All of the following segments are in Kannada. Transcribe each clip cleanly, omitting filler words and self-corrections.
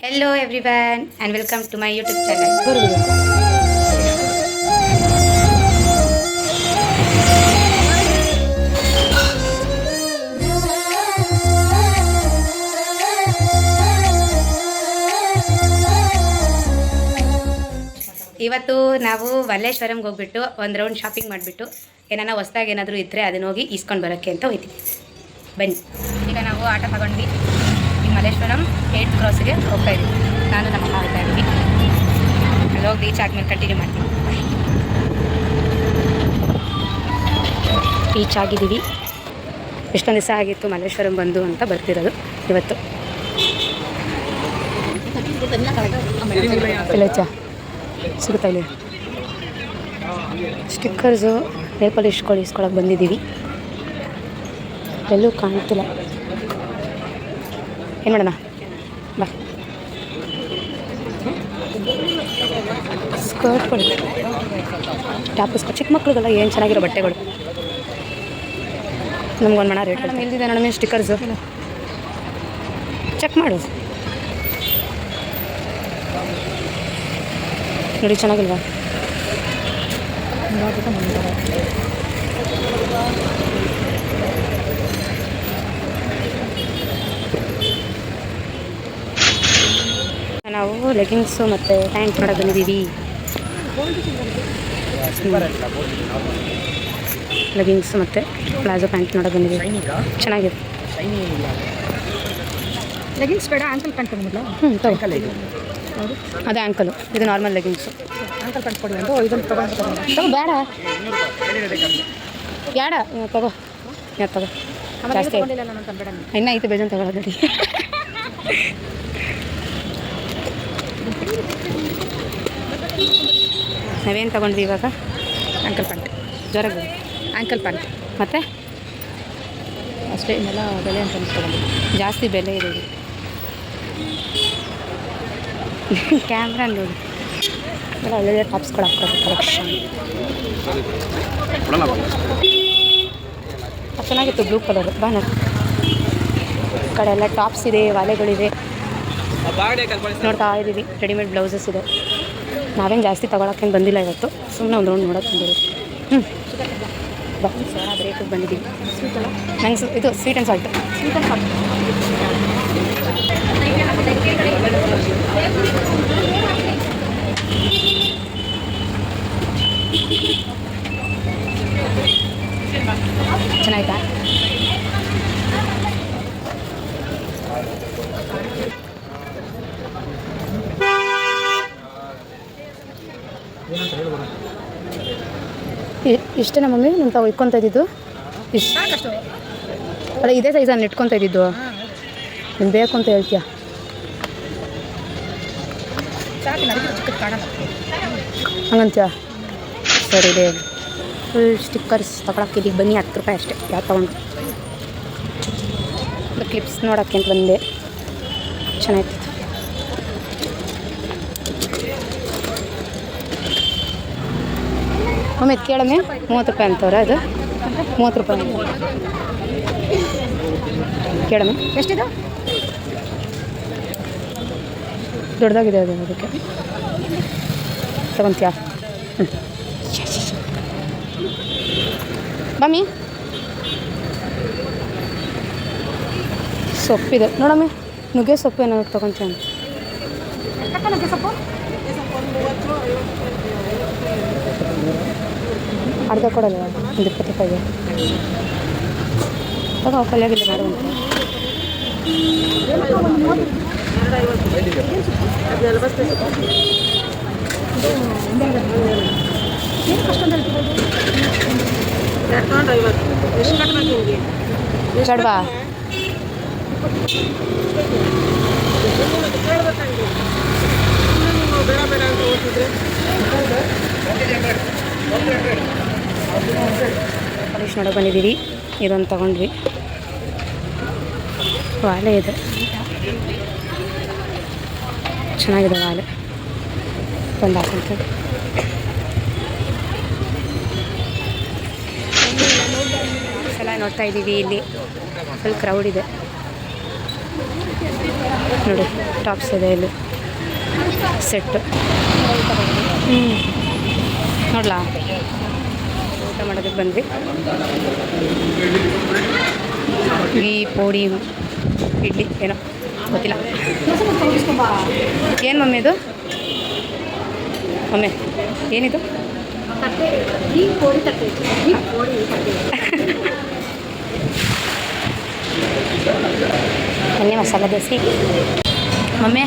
Hello everyone and welcome to my YouTube channel. ಇವತ್ತು ನಾವು ಮಲ್ಲೇಶ್ವರಂಗೆ ಹೋಗ್ಬಿಟ್ಟು ಒಂದು ರೌಂಡ್ ಶಾಪಿಂಗ್ ಮಾಡಿಬಿಟ್ಟು ಏನಾನ ಹೊಸದಾಗಿ ಏನಾದರೂ ಇದ್ದರೆ ಅದನ್ನ ಹೋಗಿ ಇಸ್ಕೊಂಡು ಬರೋಕ್ಕೆ ಅಂತ ಹೋಗ್ತೀವಿ. ಬನ್ನಿ, ಈಗ ನಾವು ಆಟೋ ತಗೊಂಡ್ವಿ. ಈ ಮಲ್ಲೇಶ್ವರಂ 8th ಕ್ರಾಸಿಗೆ ಹೋಗ್ತಾ ಇದ್ದೀವಿ. ನಾನು ನಮ್ಮ ಅಮ್ಮ ಹೋಗ್ತಾ ಇದ್ದೀವಿ. ಅಲ್ಲಿ ಹೋಗಿ ರೀಚ್ ಆದ್ಮೇಲೆ ಕಂಟಿನ್ಯೂ ಮಾಡ್ತೀವಿ. ರೀಚ್ ಆಗಿದ್ದೀವಿ. ಎಷ್ಟೊಂದು ದಿವಸ ಆಗಿತ್ತು ಮಲ್ಲೇಶ್ವರಂ ಬಂದು ಅಂತ ಬರ್ತಿರೋದು ಇವತ್ತು. ಸಿಗುತ್ತಾ ಇಲ್ಲಿ ಸ್ಟಿಕ್ಕರ್ಸು ನೇಲ್ ಪಾಲಿಶ್ ಇಸ್ಕೊಳಕ್ಕೆ ಬಂದಿದ್ದೀವಿ. ಎಲ್ಲೂ ಕಾಣ್ತಿಲ್ಲ. ಏನು ಮಾಡೋಣ ಬಾ. ಸ್ಕರ್ಟ್ಗಳು, ಟಾಪ್ ಚಿಕ್ಕ ಮಕ್ಳಿಗೆಲ್ಲ ಏನು ಚೆನ್ನಾಗಿರೋ ಬಟ್ಟೆಗಳು. ನಮ್ಗೊಂದು ಮಣ ರೇಟ್ ಇಲ್ದಿದೆ ನೋಡಮ್ಮ ಸ್ಟಿಕ್ಕರ್ಸು. ಚೆಕ್ ಮಾಡು ನೋಡಿ, ಚೆನ್ನಾಗಿಲ್ವಾ? ನಾವು ಲೆಗಿನ್ಸು ಮತ್ತು ಪ್ಯಾಂಟ್ ಮಾಡೋಕೆ ಬಂದಿದ್ದೀವಿ. ಲೆಗಿನ್ಸ್ ಮತ್ತು ಪ್ಲಾಜೋ ಪ್ಯಾಂಟ್ ನೋಡೋಕೆ ಬಂದಿದ್ದೀವಿ. ಚೆನ್ನಾಗಿದೆ. ಲೆಗಿನ್ಸ್ ಬೇಡ, ಆಂಕಲ್ ಪ್ಯಾಂಟ್ ತಗೊಂಡ್ಬಿಡ್ಲ? ಅದೇ ಆ್ಯಂಕಲು, ಇದು ನಾರ್ಮಲ್ ಲೆಗಿನ್ಸು. ಆಂಕಲ್ ಪ್ಯಾಂಟ್ ಕೊಡಿ ಅಂತ ಇದನ್ನು ತಗೊಂಡು ಬೇಡ ತಗೋ ತಗೋ. ಜಾಸ್ತಿ ಇನ್ನೂ ಐತೆ ಬೇಜಾನ್ ತಗೊಳ್ಳೋದು ನೋಡಿ. ನಾವೇನು ತಗೊಂಡ್ವಿ ಇವಾಗ? ಆಂಕಲ್ ಪ್ಯಾಂಟ್, ಜ್ವರಗಳು ಆಂಕಲ್ ಪ್ಯಾಂಟ್ ಮತ್ತು ಅಷ್ಟೇ. ಇನ್ನೆಲ್ಲ ಬೆಲೆ ಅಂತ ಅನಿಸ್ಕೊಂಡು ಜಾಸ್ತಿ ಬೆಲೆ ಇದೆ. ಕ್ಯಾಮ್ರಾ ನೋಡಿ, ಎಲ್ಲ ಒಳ್ಳೆಯ ಟಾಪ್ಸ್ಗಳು ಹಾಕ್ತಾರೆ. ಕಲೆಕ್ಷನ್ ಚೆನ್ನಾಗಿತ್ತು, ಬ್ಲೂ ಕಲರು. ಬಾ ನೋಡಿ, ಈ ಕಡೆ ಎಲ್ಲ ಟಾಪ್ಸ್ ಇದೆ, ವಾಲೆಗಳಿವೆ. ನೋಡ್ತಾ ಇದ್ದೀವಿ. ರೆಡಿಮೇಡ್ ಬ್ಲೌಸಸ್ ಇದೆ. ನಾವೇನು ಜಾಸ್ತಿ ತೊಗೊಳಕ್ಕೇನು ಬಂದಿಲ್ಲ ಇವತ್ತು, ಸುಮ್ಮನೆ ಒಂದು ರೌಂಡ್ ನೋಡೋಕೆ ಬಂದಿದ್ದೀವಿ. ಬಾ, ಬ್ರೇಕಿಗೆ ಬಂದಿದ್ದೀವಿ. ನಂಗೆ ಇದು ಸ್ವೀಟ್ ಆ್ಯಂಡ್ ಸಾಲ್ಟ್. ಚೆನ್ನಾಯ್ತಾ? ಇಷ್ಟೇ ನಮ್ಮ ಮಮ್ಮಿ ನಾನು ತಾವು ಇಟ್ಕೊತಾ ಇದ್ದಿದ್ದು. ಇಷ್ಟು ಅಲ್ಲ, ಇದೇ ಸೈಜನ್ನು ಇಟ್ಕೊತಾ ಇದ್ದಿದ್ದು. ನೀನು ಬೇಕು ಅಂತ ಹೇಳ್ತೀಯ? ಹಂಗಂತೀಯ? ಸರಿ ಇದೆ. ಫುಲ್ ಸ್ಟಿಕ್ಕರ್ಸ್ ತಗೊಳಕ್ಕಿದ್ದೀವಿ. ಬನ್ನಿ, 10 ರೂಪಾಯಿ ಅಷ್ಟೇ. ಯಾವ್ದು ತೊಗೊಂಡು ಕ್ಲಿಪ್ಸ್ ನೋಡೋಕ್ಕೆ ಅಂತ ಬಂದೆ. ಚೆನ್ನಾಗಿತ್ತು. ಒಮ್ಮೆ ಕೇಳಮ್ಮೆ 30 ರೂಪಾಯಿ ಅಂತವ್ರೆ. ಅದು 30 ರೂಪಾಯಿ ಕೇಳಮ್ಮೆ. ಎಷ್ಟಿದೆ? ದೊಡ್ಡದಾಗಿದೆ ಅದು. ಅದಕ್ಕೆ ತಗೊಂತೀಯಾ? ಬಮ್ಮಿ, ಸೊಪ್ಪಿದೆ ನೋಡಮ್ಮೆ. ನುಗ್ಗೆ ಸೊಪ್ಪು ಏನಾದ್ರು ತೊಗೊತೀಯ ಅಂತ. ನುಗ್ಗೆ ಸೊಪ್ಪು ಅರ್ಧ ಕೊಡಲ್ಲ, ಒಂದು 20 ರೂಪಾಯಿಗೆ ತಗೋ. ಪಲ್ಯಾಗಿಲ್ಲ ಮಾಡುವಂತ. ಚಡ್ವಾ ಪಾಲಿಶ್ ನೋಡೋಕೆ ಬಂದಿದ್ದೀವಿ. ಇದೊಂದು ತಗೊಂಡ್ವಿ. ವಾಲೆ ಇದೆ, ಚೆನ್ನಾಗಿದೆ ವಾಲೆ. ಒಂದು ಹಾಕಂತ ಸಲ ನೋಡ್ತಾ ಇದ್ದೀವಿ. ಇಲ್ಲಿ ಫುಲ್ ಕ್ರೌಡ್ ಇದೆ. ನೋಡಿ ಟಾಪ್ಸ್ ಇದೆ ಇಲ್ಲಿ ಸೆಟ್. ನೋಡ್ಲಾ ಊಟ ಮಾಡೋದಕ್ಕೆ ಬಂದ್ವಿ. ಈ ಪೋಡಿ ಇಡ್ಲಿ ಏನೋ ಗೊತ್ತಿಲ್ಲ. ಏನು ಮಮ್ಮಿ ಇದು? ಮಮ್ಮಿ ಏನಿದು? ಎಣ್ಣೆ ಮಸಾಲೆ ದೋಸೆ. ಮಮ್ಮಿ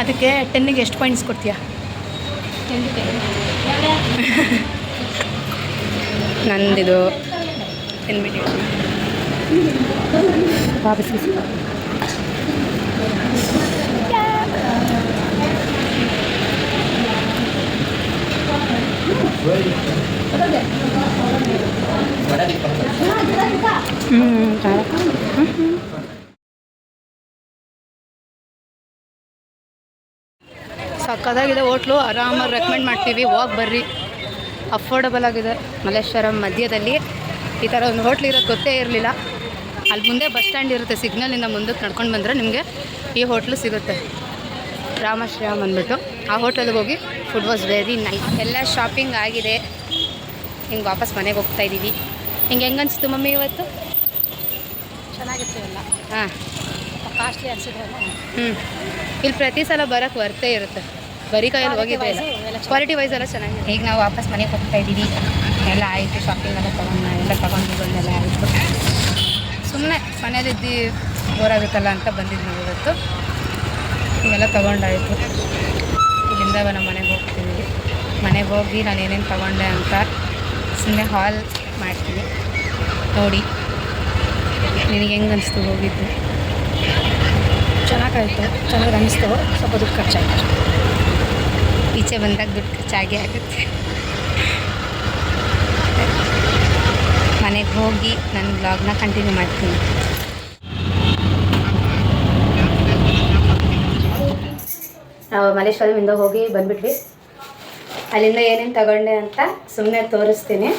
ಅದಕ್ಕೆ 10ಗೆ ಎಷ್ಟು ಪಾಯಿಂಟ್ಸ್ ಕೊಡ್ತೀಯಾ? ನಂದಿದು 10 ಮಿನಿಟ್ ವಾಪಸ್ ಸಕ್ಕದಾಗಿದೆ ಹೋಟ್ಲು. ಆರಾಮಾಗಿ ರೆಕಮೆಂಡ್ ಮಾಡ್ತೀವಿ, ಹೋಗಿ ಬರ್ರಿ. ಅಫೋರ್ಡಬಲ್ ಆಗಿದೆ. ಮಲ್ಲೇಶ್ವರಂ ಮಧ್ಯದಲ್ಲಿ ಈ ಥರ ಒಂದು ಹೋಟ್ಲ್ ಇರೋದು ಗೊತ್ತೇ ಇರಲಿಲ್ಲ. ಅಲ್ಲಿ ಮುಂದೆ ಬಸ್ ಸ್ಟ್ಯಾಂಡ್ ಇರುತ್ತೆ, ಸಿಗ್ನಲಿಂದ ಮುಂದಕ್ಕೆ ನಡ್ಕೊಂಡು ಬಂದರೆ ನಿಮಗೆ ಈ ಹೋಟ್ಲು ಸಿಗುತ್ತೆ. ರಾಮಶ್ರೀರಾಮ್ ಅಂದ್ಬಿಟ್ಟು ಆ ಹೋಟೆಲ್ಗೆ ಹೋಗಿ ಫುಡ್ ವಾಸ್ ವೆರಿ ನೈಸ್. ಎಲ್ಲ ಶಾಪಿಂಗ್ ಆಗಿದೆ. ಹಿಂಗೆ ವಾಪಸ್ ಮನೆಗೆ ಹೋಗ್ತಾ ಇದ್ದೀವಿ. ಹಿಂಗೆ ಹೆಂಗೆ ಅನಿಸ್ತು ಮಮ್ಮಿ ಇವತ್ತು? ಚೆನ್ನಾಗಿತ್ತು ಎಲ್ಲ. ಹಾಂ, ಕಾಸ್ಟ್ಲಿ ಅನಿಸಿದ್ರಲ್ಲ. ಇಲ್ಲಿ ಪ್ರತಿ ಸಲ ಬರೋಕ್ಕೆ ವರ್ತೇ ಇರುತ್ತೆ. ಬರೀ ಕೈಯಲ್ಲಿ ಹೋಗಿದ್ದೆ ಇಲ್ಲ, ಕ್ವಾಲಿಟಿ ವೈಸ್ ಎಲ್ಲ ಚೆನ್ನಾಗಿದೆ. ಈಗ ನಾವು ವಾಪಸ್ ಮನೆಗೆ ಹೋಗ್ತಾ ಇದ್ದೀವಿ. ಎಲ್ಲ ಆಯಿತು, ಶಾಪಿಂಗ್ ಎಲ್ಲ ತೊಗೊಂಡೆಲ್ಲ ಆಯಿತು. ಸುಮ್ಮನೆ ಮನೇಲಿದ್ದು ಬೋರಾಗುತ್ತಲ್ಲ ಅಂತ ಬಂದಿದ್ದು ನಾವು ಇವತ್ತು. ಇವೆಲ್ಲ ತೊಗೊಂಡಾಯಿತು. ಇಲ್ಲಿಂದ ನಮ್ಮ ಮನೆಗೆ ಹೋಗ್ತೀವಿ. ಮನೆಗೆ ಹೋಗಿ ನಾನು ಏನೇನು ತೊಗೊಂಡೆ ಅಂತ ಸುಮ್ಮನೆ ಹಾಲ್ ಮಾಡ್ತೀನಿ. ನೋಡಿ ನಿನಗೆ ಹೆಂಗೆ ಅನಿಸ್ತು ಹೋಗಿದ್ದು? ಚೆನ್ನಾಗಾಯಿತು, ಚೆನ್ನಾಗಿ ಅನಿಸ್ತು. ಸ್ವಲ್ಪ ದುಡ್ಡು ಖರ್ಚಾಯಿತು. ಈಚೆ ಬಂದಾಗ ದುಡ್ಡು ಖರ್ಚಾಗಿ ಆಗುತ್ತೆ. ಮನೆಗೆ ಹೋಗಿ ನನ್ನ ಬ್ಲಾಗ್ನ ಕಂಟಿನ್ಯೂ ಮಾಡ್ತೀನಿ. ನಾವು ಮಲ್ಲೇಶ್ವರಮಿಂದ ಹೋಗಿ ಬಂದುಬಿಟ್ವಿ. ಅಲ್ಲಿಂದ ಏನೇನು ತಗೊಂಡೆ ಅಂತ ಸುಮ್ಮನೆ ತೋರಿಸ್ತೀನಿ.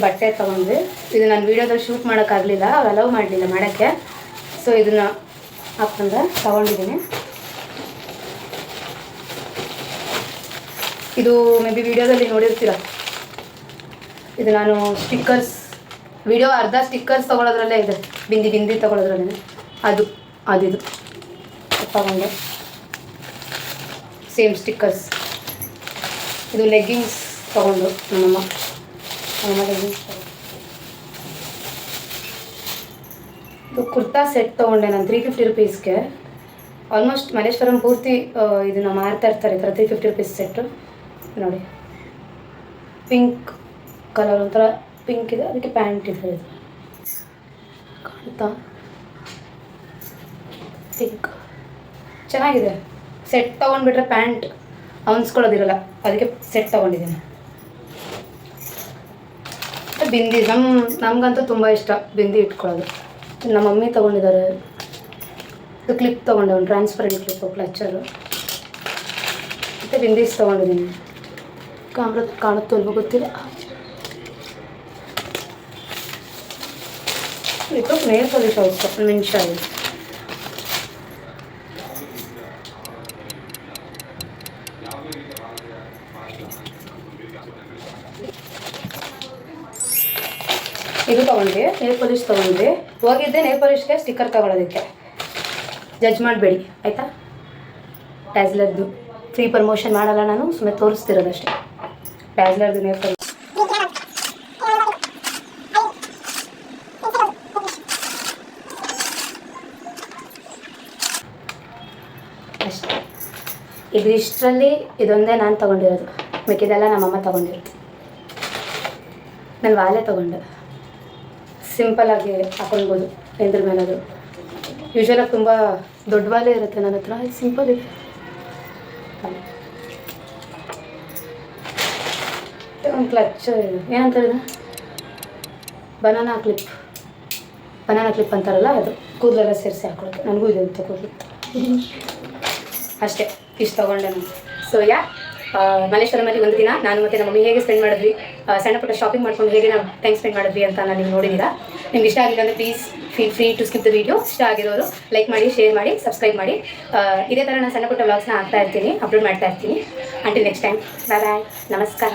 ಬಟ್ಟೆ ತೊಗೊಂಡ್ವಿ. ಇದು ನಾನು ವೀಡಿಯೋದಲ್ಲಿ ಶೂಟ್ ಮಾಡೋಕ್ಕಾಗಲಿಲ್ಲ, ಅವ್ರು ಅಲೌ ಮಾಡಲಿಲ್ಲ ಮಾಡೋಕ್ಕೆ. ಸೊ ಇದನ್ನು ಹಾಕ್ಕೊಂಡು ತೊಗೊಂಡಿದ್ದೀನಿ. ಇದು ಮೇ ಬಿ ವೀಡಿಯೋದಲ್ಲಿ ನೋಡಿರ್ತೀರ. ಇದು ನಾನು ಸ್ಟಿಕ್ಕರ್ಸ್ ವಿಡಿಯೋ ಅರ್ಧ ಸ್ಟಿಕ್ಕರ್ಸ್ ತೊಗೊಳೋದ್ರಲ್ಲೇ ಇದೆ, ಬಿಂದಿ ತೊಗೊಳೋದ್ರಲ್ಲೇ ಅದಿದು ತೊಗೊಂಡೆ. Same stickers. ಇದು ಲೆಗ್ಗಿಂಗ್ಸ್ ತೊಗೊಂಡು ನಮ್ಮಮ್ಮ ಲೆಗ್ಗಿಂಗ್ಸ್ ತೊಗೊಂಡು. ಇದು ಕುರ್ತಾ ಸೆಟ್ ತೊಗೊಂಡೆ ನಾನು 350 ರುಪೀಸ್ಗೆ. ಆಲ್ಮೋಸ್ಟ್ ಮಲ್ಲೇಶ್ವರಂ ಪೂರ್ತಿ ಇದನ್ನು ಮಾರ್ತಾ ಇರ್ತಾರೆ ಈ ಥರ 350 ರುಪೀಸ್ ಸೆಟ್ಟು. ನೋಡಿ ಪಿಂಕ್ ಕಲರ್, ಒಂಥರ ಪಿಂಕ್ ಇದೆ, ಅದಕ್ಕೆ ಪ್ಯಾಂಟ್ ಇದೆ. ಇದು ಕಾಣ್ತಾ ಪಿಂಕ್ ಚೆನ್ನಾಗಿದೆ. ಸೆಟ್ ತೊಗೊಂಡ್ಬಿಟ್ರೆ ಪ್ಯಾಂಟ್ ಅವನ್ಸ್ಕೊಳ್ಳೋದಿರಲ್ಲ, ಅದಕ್ಕೆ ಸೆಟ್ ತೊಗೊಂಡಿದ್ದೀನಿ. ಬಿಂದಿ ನಮಗಂತೂ ತುಂಬ ಇಷ್ಟ ಬಿಂದಿ ಇಟ್ಕೊಳ್ಳೋದು. ನಮ್ಮ ಮಮ್ಮಿ ತೊಗೊಂಡಿದ್ದಾರೆ. ಇದು ಕ್ಲಿಪ್ ತೊಗೊಂಡೆ, ಒಂದು ಟ್ರಾನ್ಸ್ಪರೆಂಟ್ ಕ್ಲಿಪ್ಪು, ಕ್ಲಚ್ಚರು. ಮತ್ತು ಬಿಂದೀಸ್ ತೊಗೊಂಡಿದ್ದೀನಿ. ಕ್ಯಾಮ್ರಾ ಕಾಣುತ್ತೋ ಅಲ್ವೋ ಗೊತ್ತಿಲ್ಲ. ಇದು ನೇಲ್ ಪಾಲಿಶ್ ಅವಶ್ಯ, ಒಂದು ನಿಮಿಷ ಇದೆ. ಇದು ತೊಗೊಂಡ್ವಿ, ನೇಲ್ ಪಾಲಿಶ್ ತೊಗೊಂಡ್ವಿ. ಹೋಗಿದ್ದೆ ನೇಲ್ ಪಾಲಿಶ್ಗೆ ಸ್ಟಿಕ್ಕರ್ ತೊಗೊಳೋದಕ್ಕೆ. ಜಡ್ಜ್ ಮಾಡಬೇಡಿ ಆಯಿತಾ. ಡ್ಯಾಸ್ಲರ್ದು ಫ್ರೀ ಪ್ರಮೋಷನ್ ಮಾಡಲ್ಲ ನಾನು, ಸುಮ್ಮನೆ ತೋರಿಸ್ತಿರೋದಷ್ಟೇ. ಡ್ಯಾಸ್ಲರ್ದು ನೇಲ್ ಪಾಲಿಶ್ ಅಷ್ಟೇ. ಇದು ಇಷ್ಟರಲ್ಲಿ ಇದೊಂದೇ ನಾನು ತೊಗೊಂಡಿರೋದು, ಮಿಕ್ಕಿದೆಲ್ಲ ನಮ್ಮಮ್ಮ ತೊಗೊಂಡಿರೋದು. ನಾನು ವಾಲೆ ತೊಗೊಂಡೆ, ಸಿಂಪಲ್ಲಾಗಿ ಹಾಕೊಳ್ಬೋದು ಎಂದ್ರ ಮೇಲದು. ಯೂಶ್ವಲಾಗಿ ತುಂಬ ದೊಡ್ಡ ವಾಲೆ ಇರುತ್ತೆ ನನ್ನ ಹತ್ರ, ಇದು ಸಿಂಪಲ್ ಇದೆ. ಒಂದು ಕ್ಲಚ್ ಏನಂತಾರೆ ಇದು, ಬನಾನಾ ಕ್ಲಿಪ್ ಅಂತಾರಲ್ಲ, ಅದು ಕೂದಲೆಲ್ಲ ಸೇರಿಸಿ ಹಾಕೊಳ್ಳೋದು. ನನಗೂ ಇದೆ ಅಂತ ಕೂದಲು ಅಷ್ಟೇ. ಇಷ್ಟು ತೊಗೊಂಡೆ ನಾನು. ಸೊ ಮಲ್ಲೇಶ್ವರಮಲ್ಲಿ ಒಂದು ದಿನ ನಾನು ಮತ್ತು ನಮ್ಮ ಮಮ್ಮಿ ಹೇಗೆ ಸ್ಪೆಂಡ್ ಮಾಡಿದ್ವಿ, ಸಣ್ಣ ಪುಟ್ಟ ಶಾಪಿಂಗ್ ಮಾಡ್ಕೊಂಡು ಹೇಗೆ ನಾವು ಟೈಮ್ ಸ್ಪೆಂಡ್ ಮಾಡಿದ್ವಿ ಅಂತ ನಾನು ನೀವು ನೋಡಿದ್ದೀರಾ. ನಿಮ್ಗೆ ಇಷ್ಟ ಆಗಿಲ್ಲ ಅಂದರೆ please feel free to skip the video. ಇಷ್ಟ ಆಗಿರೋರು ಲೈಕ್ ಮಾಡಿ, ಶೇರ್ ಮಾಡಿ, ಸಬ್ಸ್ಕ್ರೈಬ್ ಮಾಡಿ. ಇದೇ ಥರ ನಾನು ಸಣ್ಣ ಪುಟ್ಟ ವ್ಲಾಗ್ಸ್ನ ಹಾಕ್ತಾ ಇರ್ತೀನಿ, ಅಪ್ಲೋಡ್ ಮಾಡ್ತಾ ಇರ್ತೀನಿ. ಅಂಟಿಲ್ ನೆಕ್ಸ್ಟ್ ಟೈಮ್, ಬಾಯ್ ಬಾಯ್, ನಮಸ್ಕಾರ.